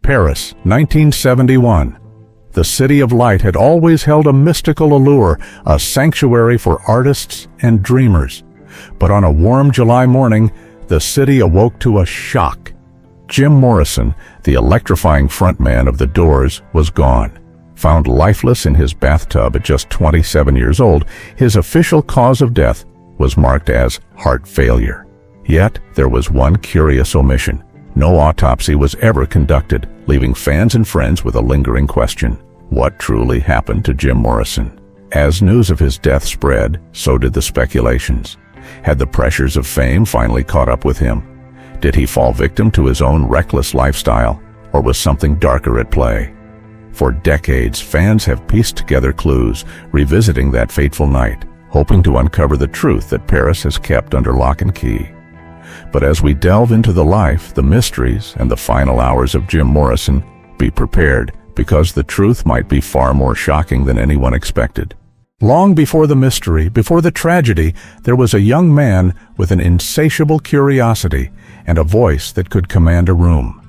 Paris, 1971. The City of Light had always held a mystical allure, a sanctuary for artists and dreamers. But on a warm July morning, the city awoke to a shock. Jim Morrison, the electrifying frontman of The Doors, was gone. Found lifeless in his bathtub at just 27 years old, his official cause of death was marked as heart failure. Yet, there was one curious omission. No autopsy was ever conducted, leaving fans and friends with a lingering question. What truly happened to Jim Morrison? As news of his death spread, so did the speculations. Had the pressures of fame finally caught up with him? Did he fall victim to his own reckless lifestyle, or was something darker at play? For decades, fans have pieced together clues, revisiting that fateful night, hoping to uncover the truth that Paris has kept under lock and key. But as we delve into the life, the mysteries, and the final hours of Jim Morrison, be prepared, because the truth might be far more shocking than anyone expected. Long before the mystery, before the tragedy, there was a young man with an insatiable curiosity and a voice that could command a room.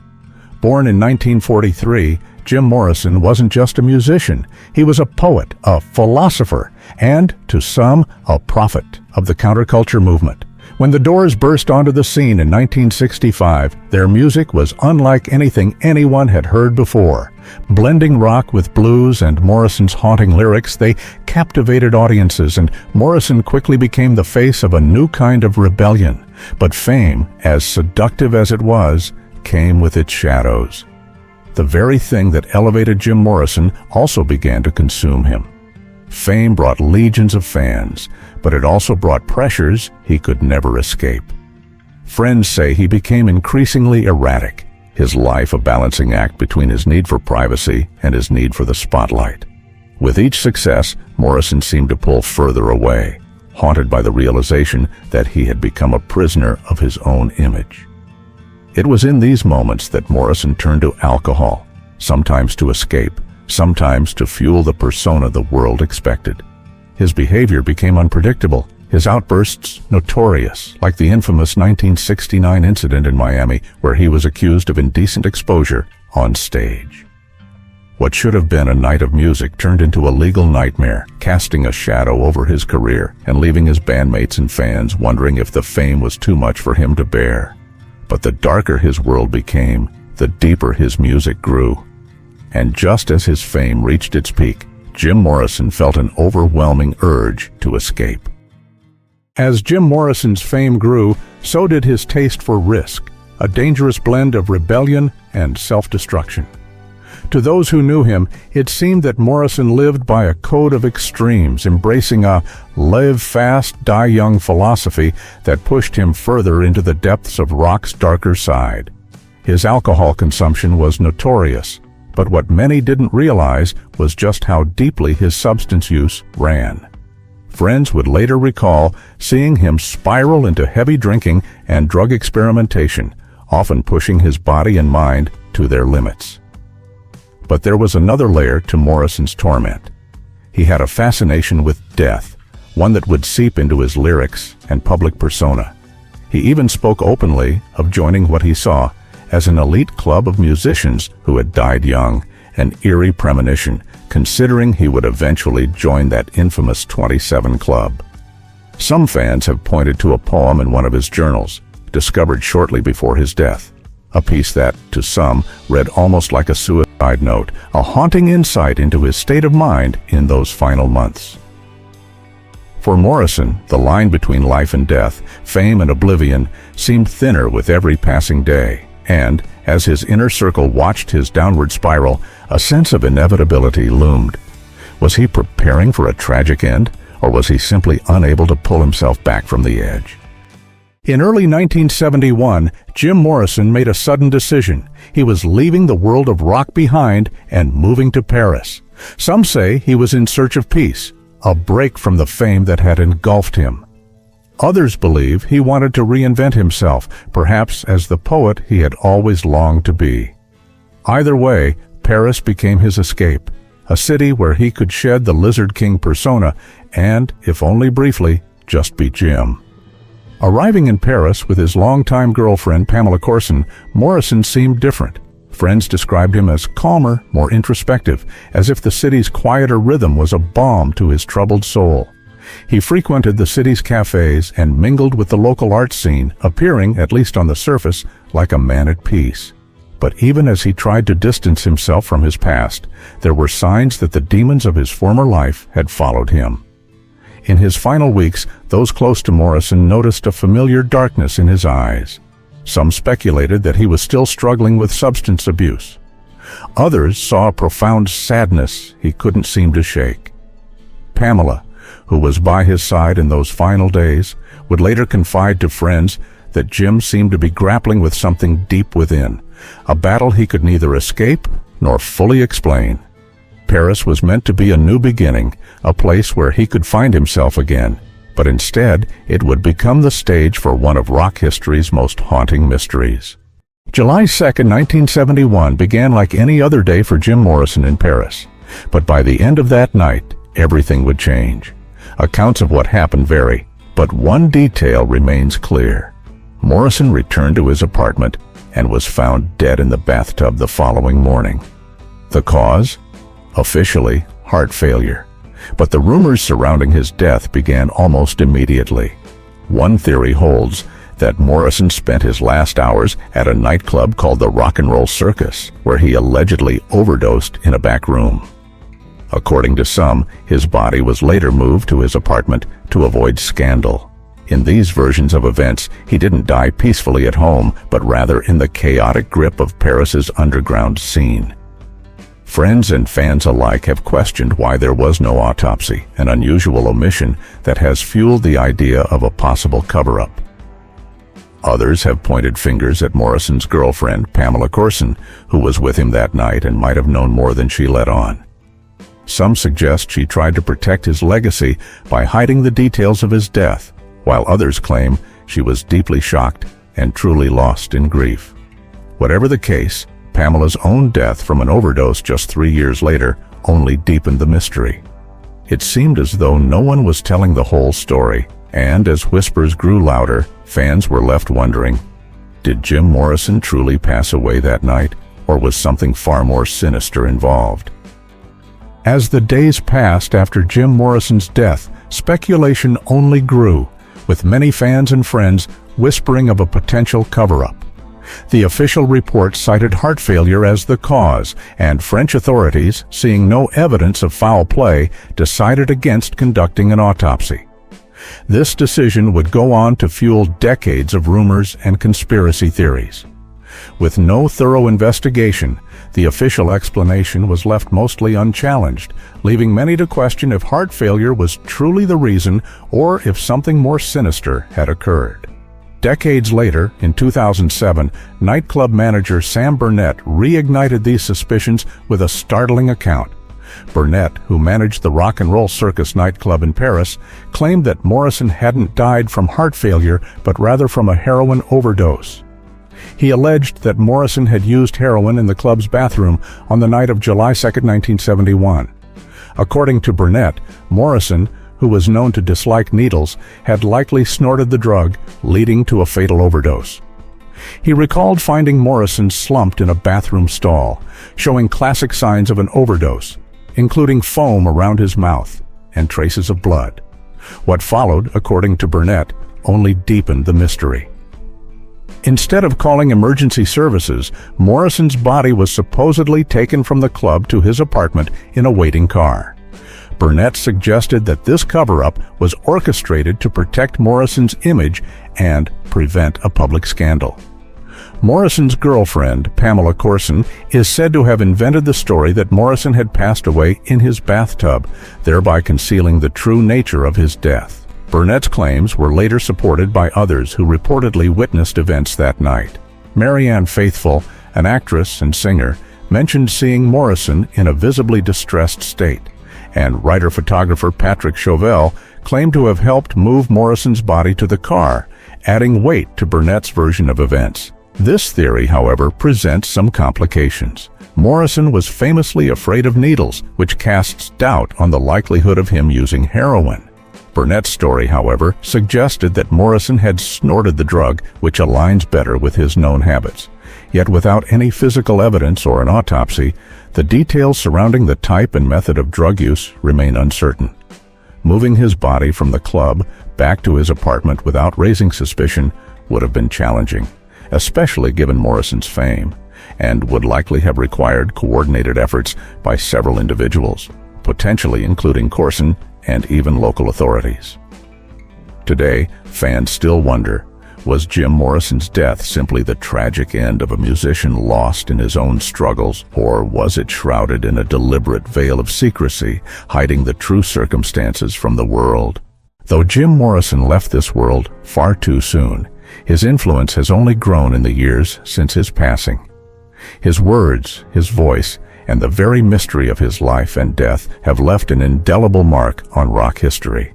Born in 1943, Jim Morrison wasn't just a musician. He was a poet, a philosopher, and, to some, a prophet of the counterculture movement. When the Doors burst onto the scene in 1965, their music was unlike anything anyone had heard before. Blending rock with blues and Morrison's haunting lyrics, they captivated audiences, and Morrison quickly became the face of a new kind of rebellion. But fame, as seductive as it was, came with its shadows. The very thing that elevated Jim Morrison also began to consume him. Fame brought legions of fans, but it also brought pressures he could never escape. Friends say he became increasingly erratic, his life a balancing act between his need for privacy and his need for the spotlight. With each success, Morrison seemed to pull further away, haunted by the realization that he had become a prisoner of his own image. It was in these moments that Morrison turned to alcohol, sometimes to escape, sometimes to fuel the persona the world expected. His behavior became unpredictable, his outbursts notorious, like the infamous 1969 incident in Miami where he was accused of indecent exposure on stage. What should have been a night of music turned into a legal nightmare, casting a shadow over his career and leaving his bandmates and fans wondering if the fame was too much for him to bear. But the darker his world became, the deeper his music grew. And just as his fame reached its peak, Jim Morrison felt an overwhelming urge to escape. As Jim Morrison's fame grew, so did his taste for risk, a dangerous blend of rebellion and self-destruction. To those who knew him, it seemed that Morrison lived by a code of extremes, embracing a live fast, die young philosophy that pushed him further into the depths of rock's darker side. His alcohol consumption was notorious, but what many didn't realize was just how deeply his substance use ran. Friends would later recall seeing him spiral into heavy drinking and drug experimentation, often pushing his body and mind to their limits. But there was another layer to Morrison's torment. He had a fascination with death, one that would seep into his lyrics and public persona. He even spoke openly of joining what he saw as an elite club of musicians who had died young, an eerie premonition, considering he would eventually join that infamous 27 Club. Some fans have pointed to a poem in one of his journals, discovered shortly before his death. A piece that, to some, read almost like a suicide note, a haunting insight into his state of mind in those final months. For Morrison, the line between life and death, fame and oblivion, seemed thinner with every passing day, and, as his inner circle watched his downward spiral, a sense of inevitability loomed. Was he preparing for a tragic end, or was he simply unable to pull himself back from the edge? In early 1971, Jim Morrison made a sudden decision. He was leaving the world of rock behind and moving to Paris. Some say he was in search of peace, a break from the fame that had engulfed him. Others believe he wanted to reinvent himself, perhaps as the poet he had always longed to be. Either way, Paris became his escape, a city where he could shed the Lizard King persona and, if only briefly, just be Jim. Arriving in Paris with his longtime girlfriend Pamela Corson, Morrison seemed different. Friends described him as calmer, more introspective, as if the city's quieter rhythm was a balm to his troubled soul. He frequented the city's cafes and mingled with the local art scene, appearing, at least on the surface, like a man at peace. But even as he tried to distance himself from his past, there were signs that the demons of his former life had followed him. In his final weeks, those close to Morrison noticed a familiar darkness in his eyes. Some speculated that he was still struggling with substance abuse. Others saw a profound sadness he couldn't seem to shake. Pamela, who was by his side in those final days, would later confide to friends that Jim seemed to be grappling with something deep within, a battle he could neither escape nor fully explain. Paris was meant to be a new beginning, a place where he could find himself again, but instead it would become the stage for one of rock history's most haunting mysteries. July 2, 1971 began like any other day for Jim Morrison in Paris, but by the end of that night, everything would change. Accounts of what happened vary, but one detail remains clear. Morrison returned to his apartment and was found dead in the bathtub the following morning. The cause? Officially, heart failure. But the rumors surrounding his death began almost immediately. One theory holds that Morrison spent his last hours at a nightclub called the Rock and Roll Circus, where he allegedly overdosed in a back room. According to some, his body was later moved to his apartment to avoid scandal. In these versions of events, he didn't die peacefully at home, but rather in the chaotic grip of Paris's underground scene. Friends and fans alike have questioned why there was no autopsy, an unusual omission that has fueled the idea of a possible cover-up. Others have pointed fingers at Morrison's girlfriend, Pamela Corson, who was with him that night and might have known more than she let on. Some suggest she tried to protect his legacy by hiding the details of his death, while others claim she was deeply shocked and truly lost in grief. Whatever the case, Pamela's own death from an overdose just 3 years later only deepened the mystery. It seemed as though no one was telling the whole story, and as whispers grew louder, fans were left wondering, did Jim Morrison truly pass away that night, or was something far more sinister involved? As the days passed after Jim Morrison's death, speculation only grew, with many fans and friends whispering of a potential cover-up. The official report cited heart failure as the cause, and French authorities, seeing no evidence of foul play, decided against conducting an autopsy. This decision would go on to fuel decades of rumors and conspiracy theories. With no thorough investigation, the official explanation was left mostly unchallenged, leaving many to question if heart failure was truly the reason or if something more sinister had occurred. Decades later, in 2007, nightclub manager Sam Burnett reignited these suspicions with a startling account. Burnett, who managed the Rock and Roll Circus nightclub in Paris, claimed that Morrison hadn't died from heart failure, but rather from a heroin overdose. He alleged that Morrison had used heroin in the club's bathroom on the night of July 2, 1971. According to Burnett, Morrison, who was known to dislike needles, had likely snorted the drug, leading to a fatal overdose. He recalled finding Morrison slumped in a bathroom stall, showing classic signs of an overdose, including foam around his mouth and traces of blood. What followed, according to Burnett, only deepened the mystery. Instead of calling emergency services, Morrison's body was supposedly taken from the club to his apartment in a waiting car. Burnett suggested that this cover-up was orchestrated to protect Morrison's image and prevent a public scandal. Morrison's girlfriend, Pamela Corson, is said to have invented the story that Morrison had passed away in his bathtub, thereby concealing the true nature of his death. Burnett's claims were later supported by others who reportedly witnessed events that night. Marianne Faithfull, an actress and singer, mentioned seeing Morrison in a visibly distressed state, and writer-photographer Patrick Chauvel claimed to have helped move Morrison's body to the car, adding weight to Burnett's version of events. This theory, however, presents some complications. Morrison was famously afraid of needles, which casts doubt on the likelihood of him using heroin. Burnett's story, however, suggested that Morrison had snorted the drug, which aligns better with his known habits. Yet without any physical evidence or an autopsy, the details surrounding the type and method of drug use remain uncertain. Moving his body from the club back to his apartment without raising suspicion would have been challenging, especially given Morrison's fame, and would likely have required coordinated efforts by several individuals, potentially including Corson and even local authorities. Today, fans still wonder, was Jim Morrison's death simply the tragic end of a musician lost in his own struggles, or was it shrouded in a deliberate veil of secrecy, hiding the true circumstances from the world? Though Jim Morrison left this world far too soon, his influence has only grown in the years since his passing. His words, his voice, and the very mystery of his life and death have left an indelible mark on rock history.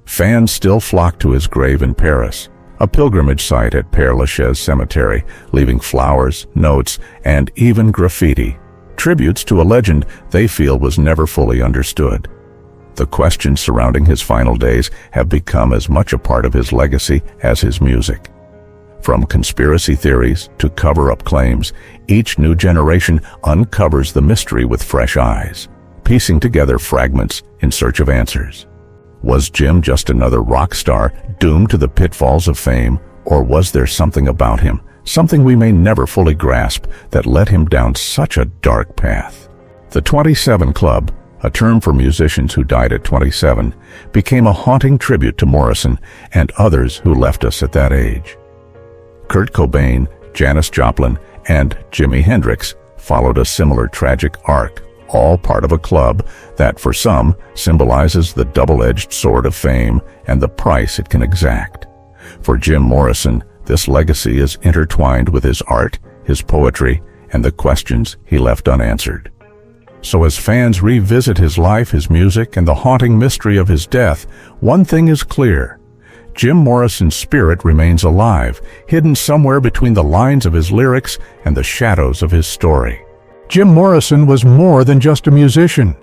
Fans still flock to his grave in Paris, a pilgrimage site at Père Lachaise Cemetery, leaving flowers, notes, and even graffiti, tributes to a legend they feel was never fully understood. The questions surrounding his final days have become as much a part of his legacy as his music. From conspiracy theories to cover-up claims, each new generation uncovers the mystery with fresh eyes, piecing together fragments in search of answers. Was Jim just another rock star doomed to the pitfalls of fame, or was there something about him, something we may never fully grasp, that led him down such a dark path? The 27 Club, a term for musicians who died at 27, became a haunting tribute to Morrison and others who left us at that age. Kurt Cobain, Janis Joplin, and Jimi Hendrix followed a similar tragic arc, all part of a club that, for some, symbolizes the double-edged sword of fame and the price it can exact. For Jim Morrison, this legacy is intertwined with his art, his poetry, and the questions he left unanswered. So as fans revisit his life, his music, and the haunting mystery of his death, one thing is clear. Jim Morrison's spirit remains alive, hidden somewhere between the lines of his lyrics and the shadows of his story. Jim Morrison was more than just a musician.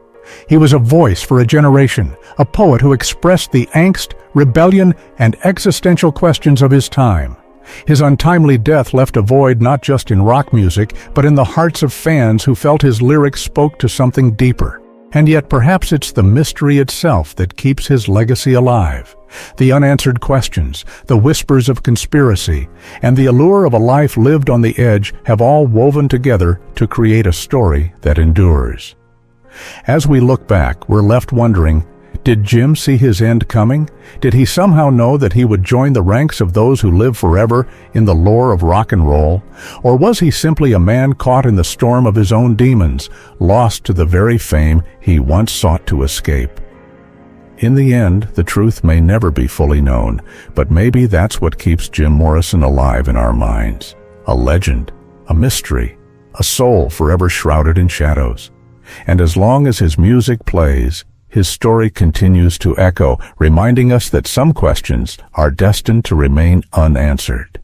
He was a voice for a generation, a poet who expressed the angst, rebellion, and existential questions of his time. His untimely death left a void not just in rock music, but in the hearts of fans who felt his lyrics spoke to something deeper. And yet perhaps it's the mystery itself that keeps his legacy alive. The unanswered questions, the whispers of conspiracy, and the allure of a life lived on the edge have all woven together to create a story that endures. As we look back, we're left wondering, did Jim see his end coming? Did he somehow know that he would join the ranks of those who live forever in the lore of rock and roll? Or was he simply a man caught in the storm of his own demons, lost to the very fame he once sought to escape? In the end, the truth may never be fully known, but maybe that's what keeps Jim Morrison alive in our minds. A legend, a mystery, a soul forever shrouded in shadows. And as long as his music plays, his story continues to echo, reminding us that some questions are destined to remain unanswered.